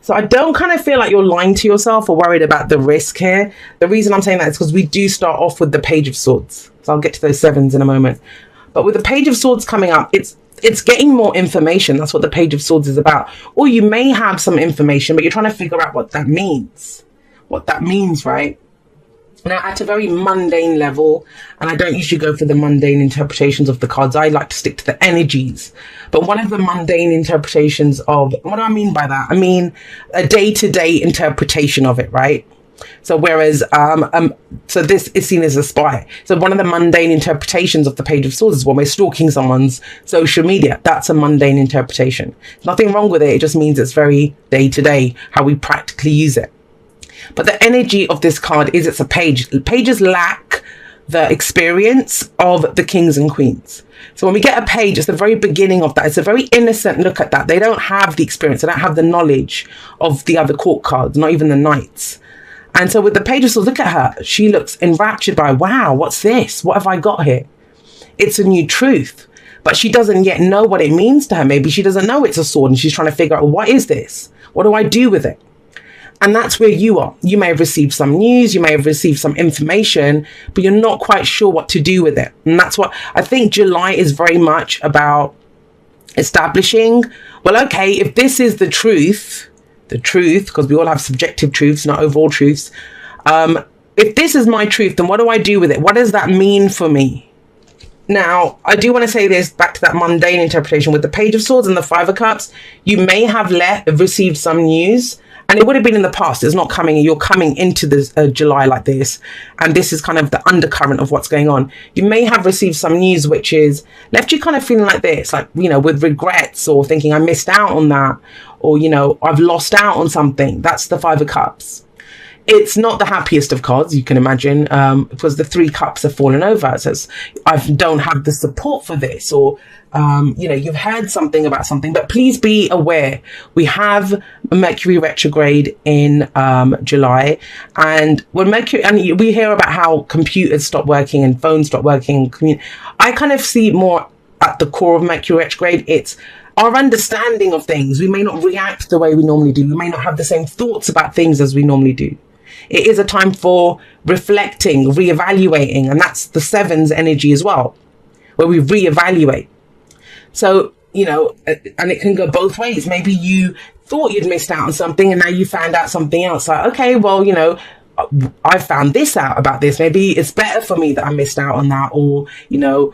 So I don't kind of feel like you're lying to yourself or worried about the risk here. The reason I'm saying that is because we do start off with the Page of Swords. So I'll get to those sevens in a moment. But with the Page of Swords coming up, it's getting more information. That's what the Page of Swords is about. Or you may have some information, but you're trying to figure out what that means. What that means, right? Now, at a very mundane level, and I don't usually go for the mundane interpretations of the cards. I like to stick to the energies. But one of the mundane interpretations of, what do I mean by that? I mean a day-to-day interpretation of it, right? So whereas, so this is seen as a spy. So one of the mundane interpretations of the Page of Swords is when we're stalking someone's social media. That's a mundane interpretation. Nothing wrong with it. It just means it's very day-to-day, how we practically use it. But the energy of this card is it's a page. Pages lack the experience of the kings and queens. So when we get a page, it's the very beginning of that. It's a very innocent look at that. They don't have the experience. They don't have the knowledge of the other court cards, not even the knights. And so with the Page of Swords, look at her. She looks enraptured by, wow, what's this? What have I got here? It's a new truth. But she doesn't yet know what it means to her. Maybe she doesn't know it's a sword and she's trying to figure out, what is this? What do I do with it? And that's where you are. You may have received some news, you may have received some information, but you're not quite sure what to do with it. And that's what I think July is very much about establishing. Well, okay, if this is the truth, because we all have subjective truths, not overall truths. If this is my truth, then what do I do with it? What does that mean for me? Now, I do want to say this back to that mundane interpretation with the Page of Swords and the Five of Cups. You may have received some news. And it would have been in the past. It's not coming. You're coming into this July like this. And this is kind of the undercurrent of what's going on. You may have received some news which is left you kind of feeling like this, like, you know, with regrets or thinking I missed out on that. Or, you know, I've lost out on something. That's the Five of Cups. It's not the happiest of cards, you can imagine, because the Three Cups have fallen over. It says, I don't have the support for this, or, you know, you've heard something about something, but please be aware. We have Mercury retrograde in July, and when Mercury, and we hear about how computers stop working and phones stop working. I kind of see more at the core of Mercury retrograde. It's our understanding of things. We may not react the way we normally do. We may not have the same thoughts about things as we normally do. It is a time for reflecting, reevaluating, and that's the Sevens energy as well, where we reevaluate. So, you know, and it can go both ways. Maybe you thought you'd missed out on something and now you found out something else. Like, okay, well, you know, I found this out about this. Maybe it's better for me that I missed out on that. Or, you know,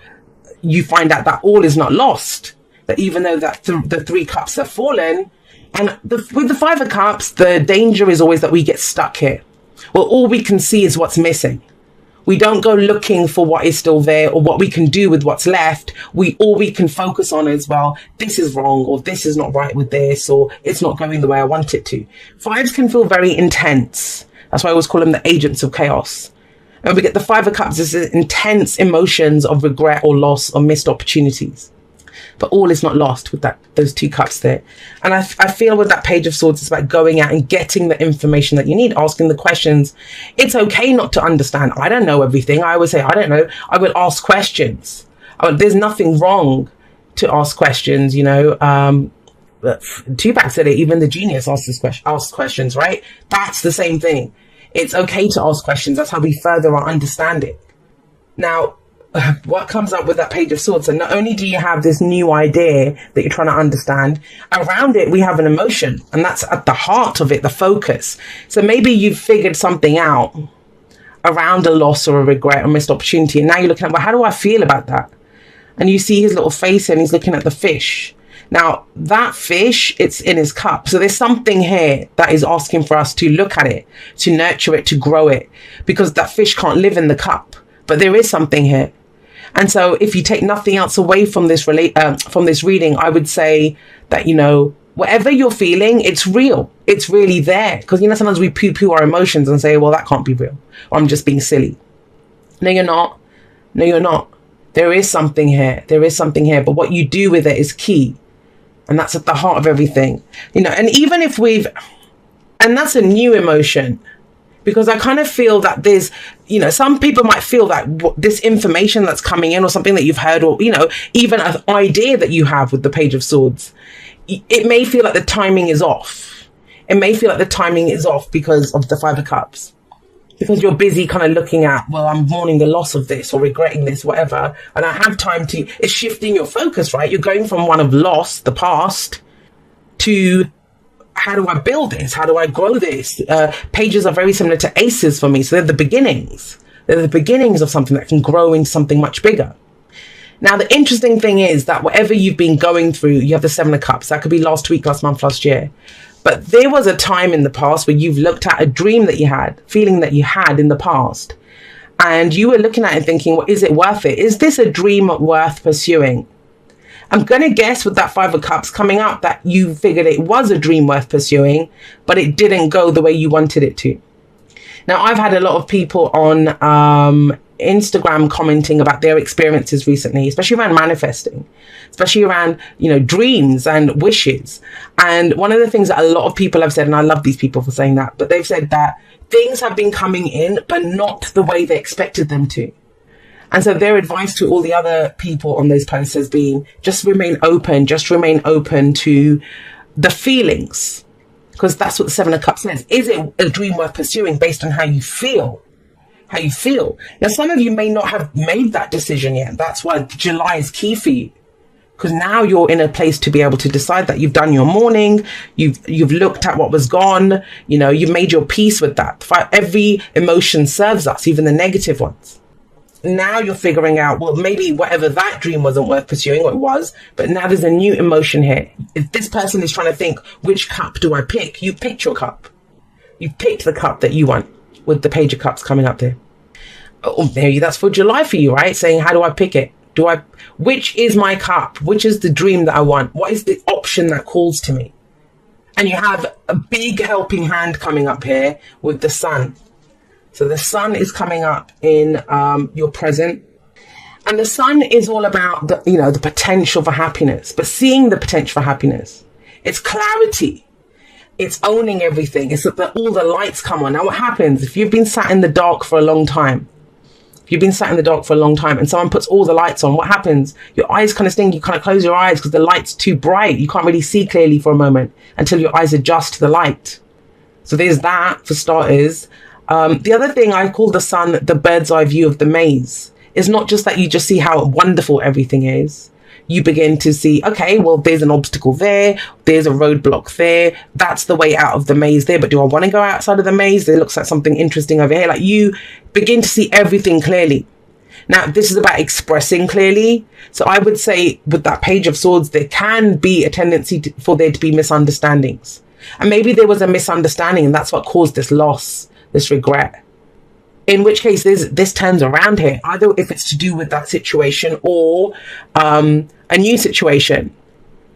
you find out that all is not lost. That even though that the Three Cups have fallen, and with the Five of Cups, the danger is always that we get stuck here. Well, all we can see is what's missing. We don't go looking for what is still there or what we can do with what's left. All we can focus on is, well, this is wrong, or this is not right with this, or it's not going the way I want it to. Fives can feel very intense. That's why I always call them the agents of chaos. And we get the Five of Cups as intense emotions of regret or loss or missed opportunities. But all is not lost with those two cups there. And I feel with that Page of Swords, it's about going out and getting the information that you need, asking the questions. It's okay not to understand. I don't know everything. I always say, I don't know. I will ask questions. There's nothing wrong to ask questions, you know. Tupac said it, even the genius asks questions, right? That's the same thing. It's okay to ask questions. That's how we further our understanding. Now, what comes up with that Page of Swords? And not only do you have this new idea that you're trying to understand, around it we have an emotion, and that's at the heart of it, the focus. So maybe you've figured something out around a loss or a regret or missed opportunity, and now you're looking at, well, how do I feel about that? And you see his little face and he's looking at the fish. Now that fish, it's in his cup. So there's something here that is asking for us to look at it, to nurture it, to grow it, because that fish can't live in the cup, but there is something here. And so if you take nothing else away from this reading, I would say that, you know, whatever you're feeling, it's real. It's really there. Because, you know, sometimes we poo-poo our emotions and say, well, that can't be real, or I'm just being silly. No, you're not. No, you're not. There is something here. There is something here. But what you do with it is key. And that's at the heart of everything. You know, and even if and that's a new emotion. Because I kind of feel that there's, you know, some people might feel that this information that's coming in, or something that you've heard, or, you know, even an idea that you have with the Page of Swords, it may feel like the timing is off. it may feel like the timing is off because of the Five of Cups. Because you're busy kind of looking at, well, I'm mourning the loss of this or regretting this, whatever. And I have time to, it's shifting your focus, right? You're going from one of loss, the past, to how do I build this? How do I grow this? Pages are very similar to aces for me. So they're the beginnings. They're the beginnings of something that can grow into something much bigger. Now, the interesting thing is that whatever you've been going through, you have the Seven of Cups. That could be last week, last month, last year. But there was a time in the past where you've looked at a dream that you had, feeling that you had in the past. And you were looking at it thinking, well, is it worth it? Is this a dream worth pursuing? I'm going to guess with that Five of Cups coming up that you figured it was a dream worth pursuing, but it didn't go the way you wanted it to. Now, I've had a lot of people on Instagram commenting about their experiences recently, especially around manifesting, especially around, dreams and wishes. And one of the things that a lot of people have said, and I love these people for saying that, but they've said that things have been coming in, but not the way they expected them to. And so their advice to all the other people on those posts has been, just remain open to the feelings. Because that's what the Seven of Cups says. Is it a dream worth pursuing based on how you feel? Now, some of you may not have made that decision yet. That's why July is key for you. Because now you're in a place to be able to decide that you've done your mourning. You've looked at what was gone. You've made your peace with that. Every emotion serves us, even the negative ones. Now you're figuring out, well, maybe whatever that dream wasn't worth pursuing, or it was, but now there's a new emotion here. If this person is trying to think, which cup do I pick? You picked your cup. You picked the cup that you want, with the Page of Cups coming up there. Oh, there you, that's for July for you, right? Saying, how do I pick it? Which is my cup? Which is the dream that I want? What is the option that calls to me? And you have a big helping hand coming up here with the Sun. So the Sun is coming up in your present. And the Sun is all about the potential for happiness, but seeing the potential for happiness. It's clarity. It's owning everything. It's that all the lights come on. Now what happens if you've been sat in the dark for a long time? And someone puts all the lights on, what happens? Your eyes kind of sting. You kind of close your eyes because the light's too bright. You can't really see clearly for a moment until your eyes adjust to the light. So there's that for starters. The other thing, I call the Sun the bird's eye view of the maze. It's not just that you just see how wonderful everything is. You begin to see, okay, well, there's an obstacle there. There's a roadblock there. That's the way out of the maze there. But do I want to go outside of the maze? There looks like something interesting over here. Like, you begin to see everything clearly. Now, this is about expressing clearly. So I would say with that Page of Swords, there can be a tendency for there to be misunderstandings. And maybe there was a misunderstanding and that's what caused this loss, this regret. In which case, this turns around here, either if it's to do with that situation or a new situation.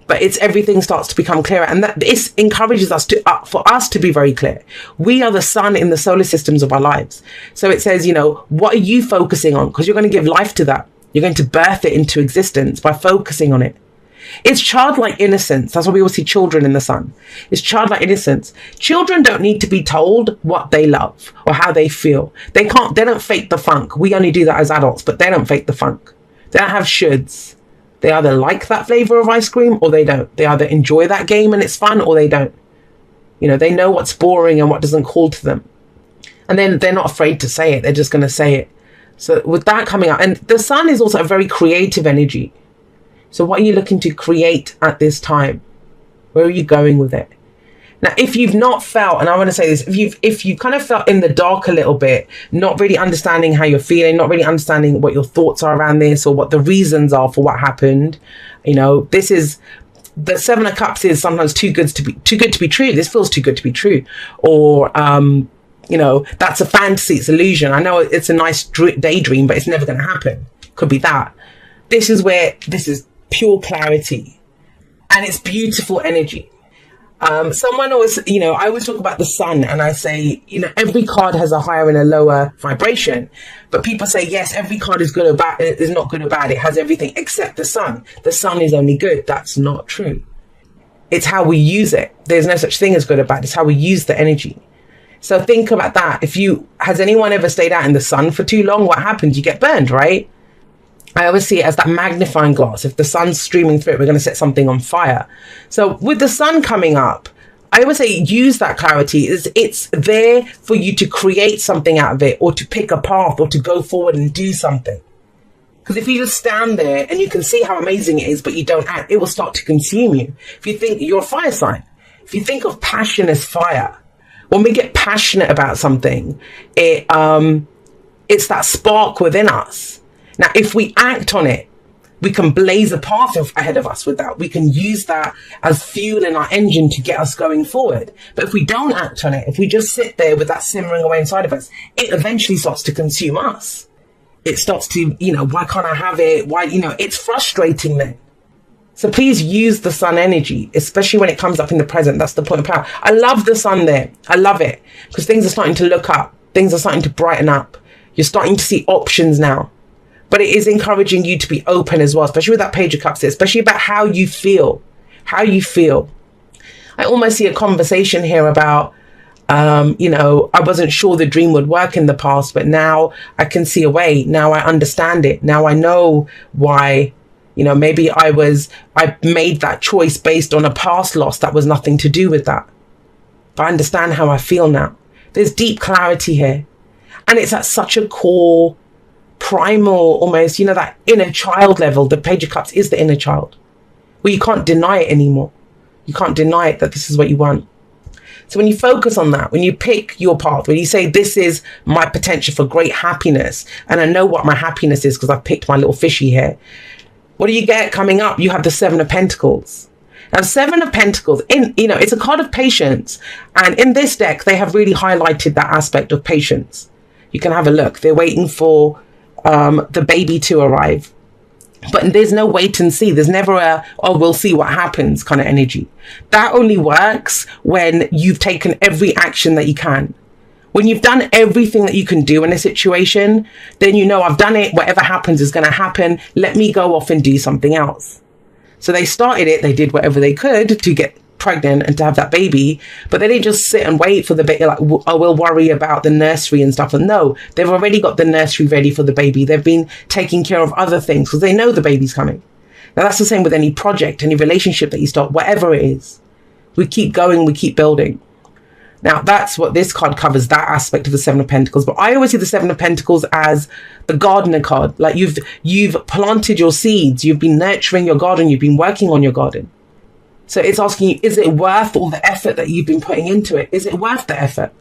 But everything starts to become clearer, and that this encourages us for us to be very clear. We are the sun in the solar systems of our lives. So it says, what are you focusing on? Because you're going to give life to that. You're going to birth it into existence by focusing on it. It's childlike innocence. That's why we all see children in the sun. It's childlike innocence. Children don't need to be told what they love or how they feel. They don't fake the funk. We only do that as adults, but they don't fake the funk. They don't have shoulds. They either like that flavor of ice cream or they don't. They either enjoy that game and it's fun or they don't. They know what's boring and what doesn't call to them. And then they're not afraid to say it. They're just going to say it. So with that coming out, and the sun is also a very creative energy. So what are you looking to create at this time? Where are you going with it? Now, if you've not felt, and I want to say this, if you kind of felt in the dark a little bit, not really understanding how you're feeling, not really understanding what your thoughts are around this or what the reasons are for what happened, this is, the Seven of Cups is sometimes too good to be true. This feels too good to be true. Or, that's a fantasy, it's illusion. I know it's a nice daydream, but it's never going to happen. Could be that. This is pure clarity, and it's beautiful energy. Someone always, I always talk about the sun and I say, every card has a higher and a lower vibration, but people say, yes, every card is good or bad. It is not good or bad. It has everything except the sun. The sun is only good. That's not true. It's how we use it. There's no such thing as good or bad. It's how we use the energy. So think about that. Has anyone ever stayed out in the sun for too long? What happens? You get burned, right? I always see it as that magnifying glass. If the sun's streaming through it, we're going to set something on fire. So with the sun coming up, I always say use that clarity. It's there for you to create something out of it, or to pick a path, or to go forward and do something. Because if you just stand there and you can see how amazing it is, but you don't act, it will start to consume you. If you think you're a fire sign, if you think of passion as fire, when we get passionate about something, it's that spark within us. Now, if we act on it, we can blaze a path ahead of us with that. We can use that as fuel in our engine to get us going forward. But if we don't act on it, if we just sit there with that simmering away inside of us, it eventually starts to consume us. It starts to, why can't I have it? Why, it's frustrating then. So please use the sun energy, especially when it comes up in the present. That's the point of power. I love the sun there. I love it because things are starting to look up. Things are starting to brighten up. You're starting to see options now. But it is encouraging you to be open as well, especially with that Page of Cups, especially about how you feel. How you feel. I almost see a conversation here about, I wasn't sure the dream would work in the past, but now I can see a way. Now I understand it. Now I know why, maybe I made that choice based on a past loss that was nothing to do with that. But I understand how I feel now. There's deep clarity here. And it's at such a core, primal, almost, that inner child level. The Page of Cups is the inner child, where you can't deny it anymore. You can't deny it that this is what you want. So when you focus on that, when you pick your path, when you say, this is my potential for great happiness, and I know what my happiness is because I've picked my little fishy here. What do you get coming up? You have the Seven of Pentacles. Now, Seven of Pentacles, it's a card of patience. And in this deck, they have really highlighted that aspect of patience. You can have a look. They're waiting for the baby to arrive. But there's no wait and see. There's never we'll see what happens kind of energy. That only works when you've taken every action that you can. When you've done everything that you can do in a situation, then I've done it. Whatever happens is going to happen. Let me go off and do something else. So they started it. They did whatever they could to get pregnant and to have that baby, but they didn't just sit and wait for the baby like, we'll worry about the nursery and stuff. And no, they've already got the nursery ready for the baby. They've been taking care of other things because they know the baby's coming. Now that's the same with any project, any relationship that you start, whatever it is. We keep going, we keep building. Now that's what this card covers, that aspect of the Seven of Pentacles. But I always see the Seven of Pentacles as the gardener card. Like you've planted your seeds, you've been nurturing your garden, you've been working on your garden. So it's asking you, is it worth all the effort that you've been putting into it? Is it worth the effort?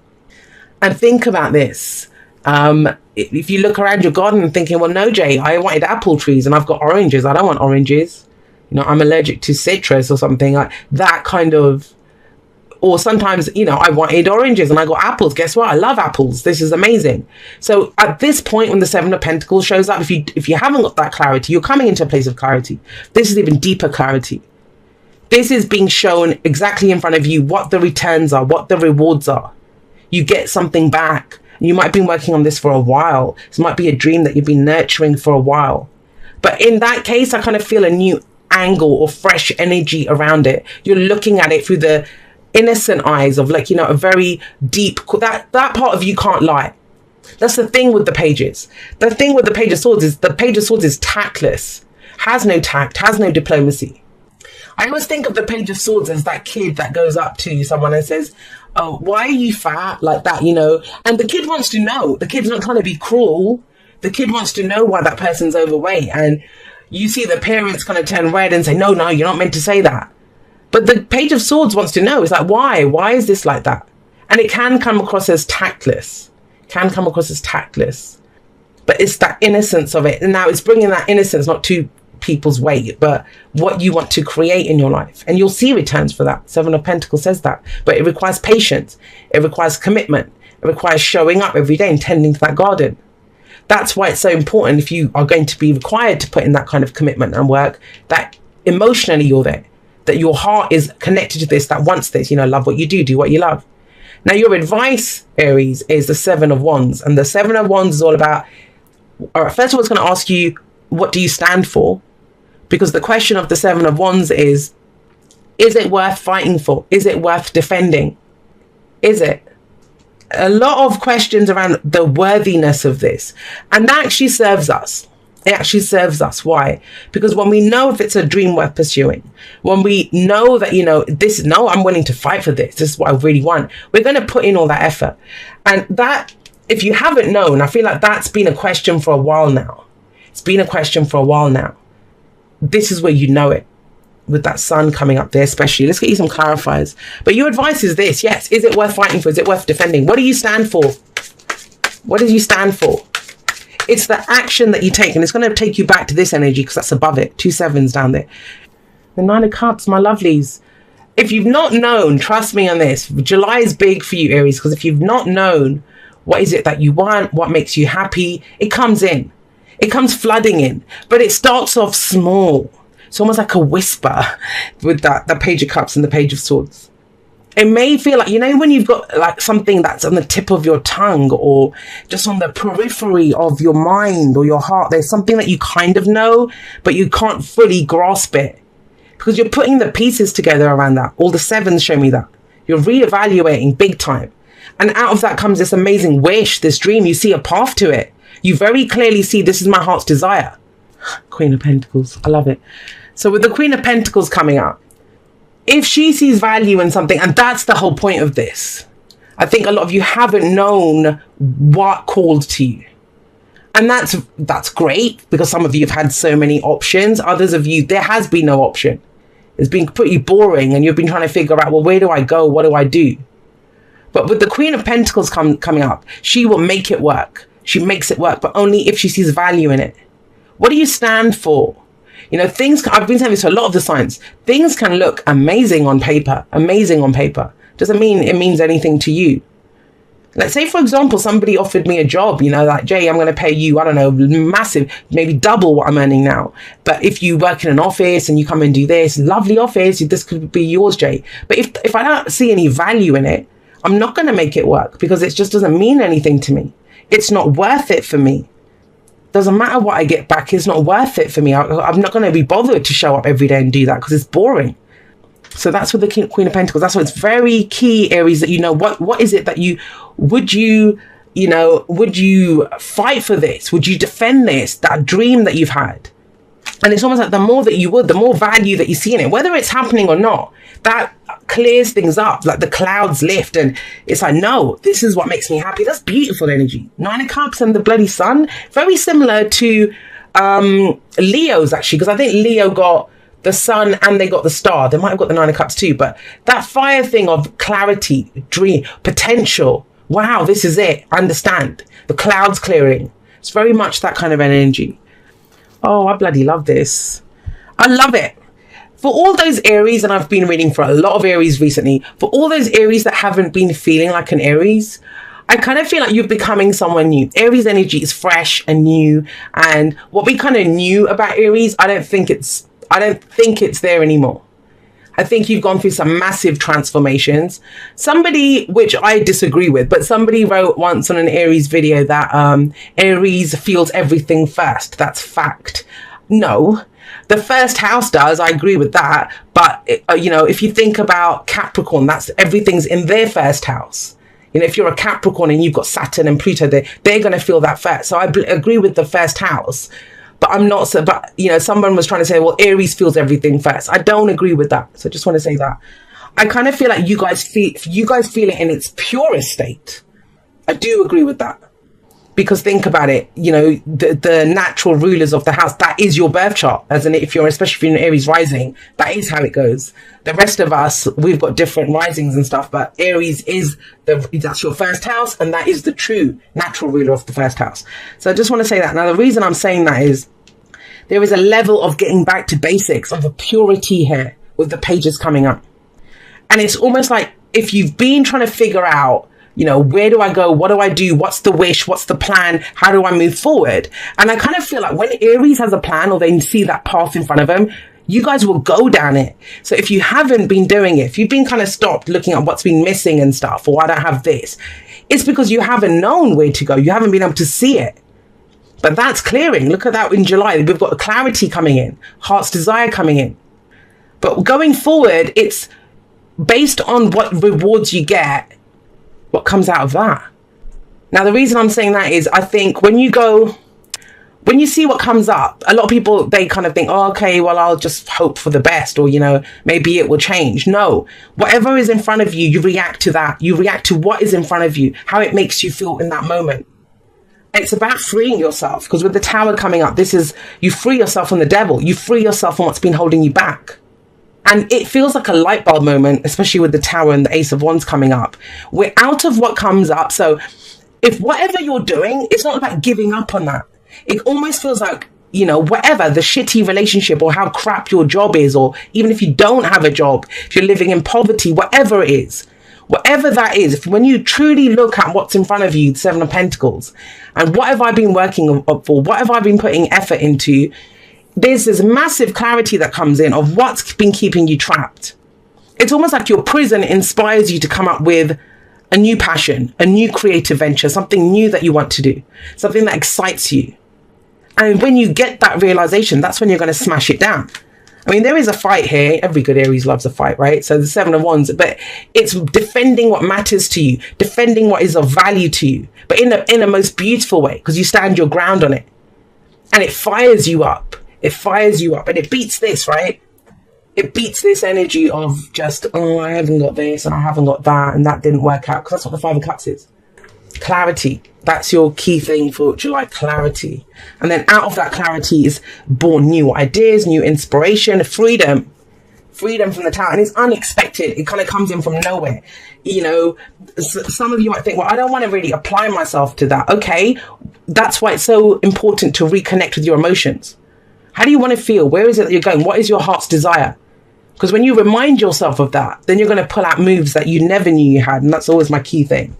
And think about this. If you look around your garden and thinking, well, no, Jay, I wanted apple trees and I've got oranges. I don't want oranges. I'm allergic to citrus or something like that kind of. Or sometimes, I wanted oranges and I got apples. Guess what? I love apples. This is amazing. So at this point, when the Seven of Pentacles shows up, if you haven't got that clarity, you're coming into a place of clarity. This is even deeper clarity. This is being shown exactly in front of you what the returns are, what the rewards are. You get something back. You might have been working on this for a while. This might be a dream that you've been nurturing for a while. But in that case, I kind of feel a new angle or fresh energy around it. You're looking at it through the innocent eyes of a very deep, that part of you can't lie. That's the thing with the pages. The thing with the Page of Swords is the Page of Swords is tactless, has no tact, has no diplomacy. I always think of the Page of Swords as that kid that goes up to someone and says, oh, why are you fat like that, And the kid wants to know. The kid's not trying to be cruel. The kid wants to know why that person's overweight. And you see the parents kind of turn red and say, no, you're not meant to say that. But the Page of Swords wants to know. It's like, why? Why is this like that? And it can come across as tactless. But it's that innocence of it. And now it's bringing that innocence, not to people's weight, but what you want to create in your life, and you'll see returns for that. Seven of Pentacles says that, but it requires patience, it requires commitment, it requires showing up every day and tending to that garden. That's why it's so important, if you are going to be required to put in that kind of commitment and work, that emotionally you're there, that your heart is connected to this, that wants this, love what you do what you love. Now your advice, Aries, is the Seven of Wands, and the Seven of Wands is all about, all right, first of all, it's going to ask you, what do you stand for? Because the question of the Seven of Wands is it worth fighting for? Is it worth defending? Is it? A lot of questions around the worthiness of this. And that actually serves us. It actually serves us. Why? Because when we know if it's a dream worth pursuing, when we know that, you know, I'm willing to fight for this. This is what I really want. We're going to put in all that effort. And that, if you haven't known, I feel like that's been a question for a while now. It's been a question for a while now. This is where you know it. With that sun coming up there, especially. Let's get you some clarifiers. But your advice is this. Yes. Is it worth fighting for? Is it worth defending? What do you stand for? What do you stand for? It's the action that you take, and it's going to take you back to this energy because that's above it. 2 7s down there. The 9 of Cups, my lovelies. If you've not known, trust me on this, July is big for you, Aries, because if you've not known what is it that you want, what makes you happy, it comes in. It comes flooding in, but it starts off small. It's almost like a whisper with the Page of Cups and the Page of Swords. It may feel like, you know, when you've got like something that's on the tip of your tongue or just on the periphery of your mind or your heart, there's something that you kind of know, but you can't fully grasp it because you're putting the pieces together around that. All the 7s show me that. You're reevaluating big time. And out of that comes this amazing wish, this dream. You see a path to it. You very clearly see, this is my heart's desire. Queen of Pentacles. I love it. So with the Queen of Pentacles coming up, if she sees value in something, and that's the whole point of this, I think a lot of you haven't known what called to you. And that's great because some of you have had so many options. Others of you, there has been no option. It's been pretty boring and you've been trying to figure out, well, where do I go? What do I do? But with the Queen of Pentacles coming up, she will make it work. She makes it work, but only if she sees value in it. What do you stand for? You know, I've been saying this to a lot of the signs. Things can look amazing on paper. Doesn't mean it means anything to you. Let's say, for example, somebody offered me a job, you know, like, Jay, I'm going to pay you, I don't know, massive, maybe double what I'm earning now. But if you work in an office and you come and do this, lovely office, this could be yours, Jay. But if I don't see any value in it, I'm not going to make it work because it just doesn't mean anything to me. It's not worth it for me. Doesn't matter what I get back. It's not worth it for me. I'm not going to be bothered to show up every day and do that because it's boring. So that's with the Queen of Pentacles. That's why it's very key, Aries, that you know what is it that would you fight for this? Would you defend this? That dream that you've had? And it's almost like the more that you would, the more value that you see in it, whether it's happening or not, that clears things up. Like the clouds lift and it's like, no, this is what makes me happy. That's beautiful energy. 9 of Cups and the bloody sun. Very similar to Leo's actually, because I think Leo got the sun and they got the star. They might have got the 9 of Cups too, but that fire thing of clarity, dream, potential. Wow, this is it. Understand. The clouds clearing. It's very much that kind of energy. Oh, I bloody love this. I love it. For all those Aries, and I've been reading for a lot of Aries recently, for all those Aries that haven't been feeling like an Aries, I kind of feel like you're becoming someone new. Aries energy is fresh and new. And what we kind of knew about Aries, I don't think it's there anymore. I think you've gone through some massive transformations. Somebody, which I disagree with, but somebody wrote once on an Aries video that Aries feels everything first. That's fact. No, the first house does. I agree with that. But, you know, if you think about Capricorn, that's everything's in their first house. You know, if you're a Capricorn and you've got Saturn and Pluto, they're going to feel that first. So I agree with the first house. But I'm not so, but you know, someone was trying to say, well, Aries feels everything first. I don't agree with that. So I just want to say that. I kind of feel like you guys feel it in its purest state. I do agree with that. Because think about it, you know, the natural rulers of the house, that is your birth chart, as in especially if you're an Aries rising, that is how it goes. The rest of us, we've got different risings and stuff, but Aries that's your first house, and that is the true natural ruler of the first house. So I just want to say that. Now, the reason I'm saying that is there is a level of getting back to basics, of a purity here with the pages coming up. And it's almost like if you've been trying to figure out, you know, where do I go? What do I do? What's the wish? What's the plan? How do I move forward? And I kind of feel like when Aries has a plan or they see that path in front of them, you guys will go down it. So if you haven't been doing it, if you've been kind of stopped looking at what's been missing and stuff, or I don't have this, it's because you haven't known where to go. You haven't been able to see it. But that's clearing. Look at that in July. We've got clarity coming in, heart's desire coming in. But going forward, it's based on what rewards you get, what comes out of that. Now, the reason I'm saying that is I think when you go when you see what comes up, a lot of people, they kind of think, oh, okay, well, I'll just hope for the best, or, you know, maybe it will change. No, whatever is in front of you, you react to that. You react to what is in front of you, how it makes you feel in that moment. It's about freeing yourself, because with the Tower coming up, this is, you free yourself from the devil. You free yourself from what's been holding you back. And it feels like a light bulb moment, especially with the Tower and the Ace of Wands coming up. We're out of what comes up. So if whatever you're doing, it's not about giving up on that. It almost feels like, you know, whatever, the shitty relationship or how crap your job is, or even if you don't have a job, if you're living in poverty, whatever it is, whatever that is, if when you truly look at what's in front of you, the Seven of Pentacles, and what have I been working for, what have I been putting effort into, there's this massive clarity that comes in of what's been keeping you trapped. It's almost like your prison inspires you to come up with a new passion, a new creative venture, something new that you want to do, something that excites you. And when you get that realization, that's when you're going to smash it down. I mean, there is a fight here. Every good Aries loves a fight, right? So the Seven of Wands, but it's defending what matters to you, defending what is of value to you, but in a most beautiful way, because you stand your ground on it. And it fires you up. It fires you up, and it beats this, right? It beats this energy of just, oh, I haven't got this and I haven't got that, and that didn't work out, because that's what the Five of Cups is. Clarity. That's your key thing for July, clarity. And then out of that clarity is born new ideas, new inspiration, freedom. Freedom from the Tower. And it's unexpected. It kind of comes in from nowhere. You know, some of you might think, well, I don't want to really apply myself to that. Okay, that's why it's so important to reconnect with your emotions. How do you want to feel? Where is it that you're going? What is your heart's desire? Because when you remind yourself of that, then you're going to pull out moves that you never knew you had. And that's always my key thing.